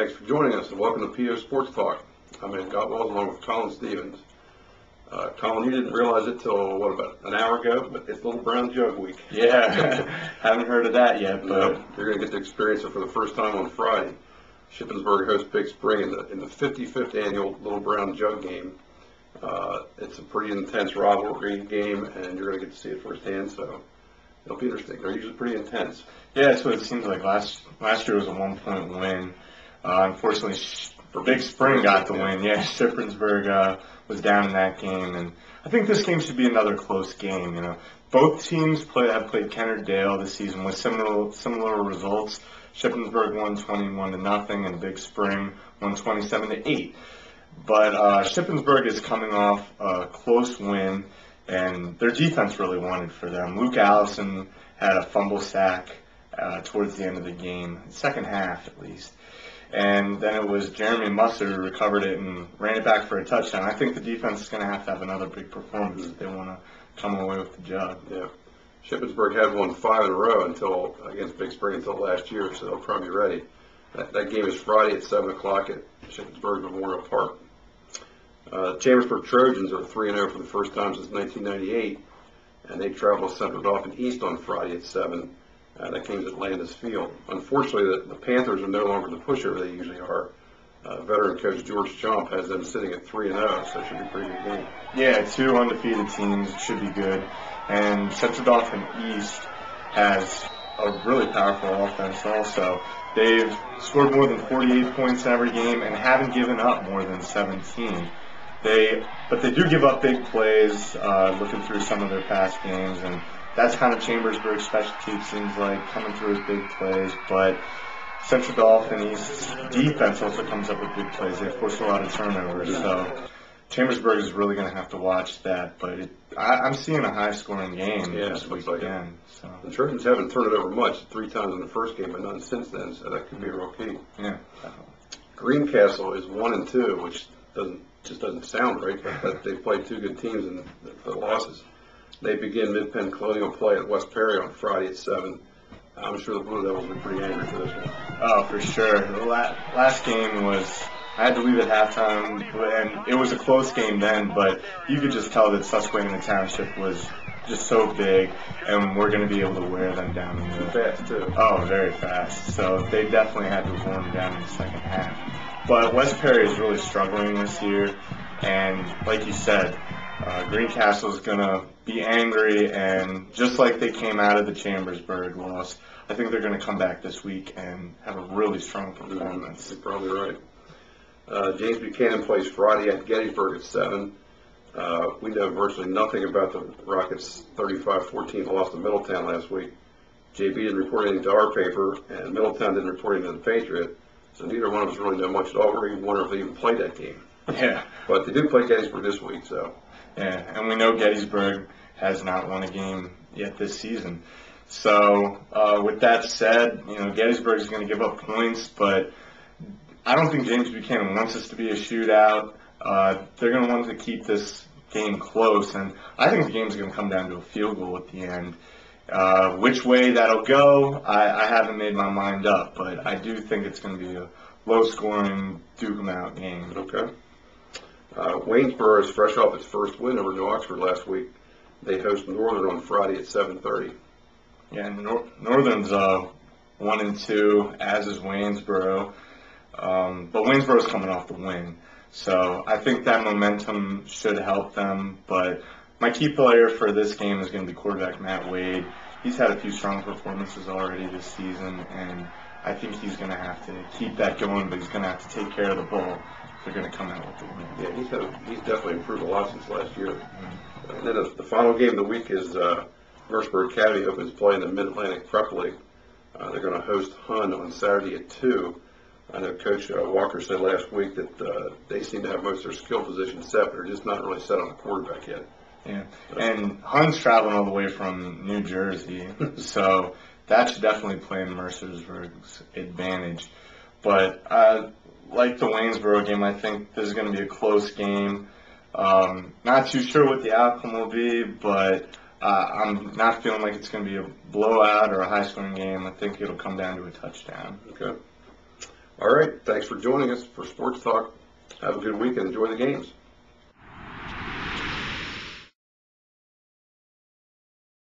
Thanks for joining us and welcome to PO Sports Talk. I'm Ed Gottwald along with Colin Stevens. Colin, you didn't realize it till, about an hour ago, but it's Little Brown Jug Week. Yeah, haven't heard of that yet, but you're going to get to experience it for the first time on Friday. Shippensburg hosts Big Spring in the 55th annual Little Brown Jug game. It's a pretty intense rivalry game, and you're going to get to see it firsthand, so it'll be interesting. They're usually pretty intense. yeah, that's what it seems like. Last year was a 1-point win. Unfortunately, Big Spring got the win. Yeah, Shippensburg was down in that game, and I think this game should be another close game. You know, both teams have played Kennard-Dale this season with similar results. Shippensburg won 21-0, and Big Spring won 27-8. But Shippensburg is coming off a close win, and their defense really won it for them. Luke Allison had a fumble sack towards the end of the game, second half at least. And then it was Jeremy Musser who recovered it and ran it back for a touchdown. I think the defense is going to have another big performance if they want to come away with the jug. Yeah. Shippensburg had won 5 in a row against Big Spring until last year, so they'll probably be ready. That game is Friday at 7 o'clock at Shippensburg Memorial Park. Chambersburg Trojans are 3-0 for the first time since 1998, and they travel to Central Dauphin East on Friday at 7. That game's at Landis Field. Unfortunately, the Panthers are no longer the pushover they usually are. Veteran coach George Chomp has them sitting at 3-0, so it should be a pretty good game. Yeah, 2 undefeated teams. It should be good. And Central Dauphin East has a really powerful offense also. They've scored more than 48 points in every game and haven't given up more than 17. But they do give up big plays, looking through some of their past games, and that's kind of Chambersburg's specialty, it seems like, coming through with big plays. But Central Dauphin East's defense also comes up with big plays. They force a lot of turnovers, so Chambersburg is really going to have to watch that. But I'm seeing a high-scoring game this week again. So. The Trojans haven't turned it over much, 3 times in the first game, but none since then, so that could be a real key. Yeah, definitely. Greencastle is 1-2, which doesn't sound right, but they've played 2 good teams in the losses. They begin Mid-Penn Colonial play at West Perry on Friday at 7. I'm sure the Blue Devils will be pretty angry for this one. Oh, for sure. The last game was, I had to leave at halftime, and it was a close game then, but you could just tell that Susquehanna Township was just so big, and we're going to be able to wear them down. Fast, too. Oh, very fast. So they definitely had to warm them down in the second half. But West Perry is really struggling this year, and like you said, Greencastle is going to be angry, and just like they came out of the Chambersburg loss, I think they're going to come back this week and have a really strong performance. You're probably right. James Buchanan plays Friday at Gettysburg at 7. We know virtually nothing about the Rockets' 35-14 loss to Middletown last week. JB didn't report anything to our paper, and Middletown didn't report anything to the Patriot, so neither one of us really know much at all. Or even wonder if they even played that game. Yeah. But they do play Gettysburg this week, so. Yeah, and we know Gettysburg has not won a game yet this season. So with that said, Gettysburg is going to give up points, but I don't think James Buchanan wants this to be a shootout. They're going to want to keep this game close, and I think the game's going to come down to a field goal at the end. Which way that'll go, I haven't made my mind up, but I do think it's going to be a low-scoring, duke-em-out game. Okay. Waynesboro is fresh off its first win over New Oxford last week. They host Northern on Friday at 7:30. Yeah, Northern's 1-2, as is Waynesboro. But Waynesboro's coming off the win. So I think that momentum should help them. But my key player for this game is going to be quarterback Matt Wade. He's had a few strong performances already this season, and I think he's going to have to keep that going, but he's going to have to take care of the ball. They're going to come out with the win. Yeah, he's definitely improved a lot since last year. And then the final game of the week is Mercersburg Academy opens play in the Mid-Atlantic Prep League. They're going to host Hun on Saturday at 2. I know Coach Walker said last week that they seem to have most of their skill positions set, but they're just not really set on the quarterback yet. Yeah, and Hun's traveling all the way from New Jersey, so that should definitely play in Mercersburg's advantage. But like the Waynesboro game, I think this is going to be a close game. Not too sure what the outcome will be, but I'm not feeling like it's going to be a blowout or a high-scoring game. I think it'll come down to a touchdown. Okay. All right, thanks for joining us for Sports Talk. Have a good week and enjoy the games.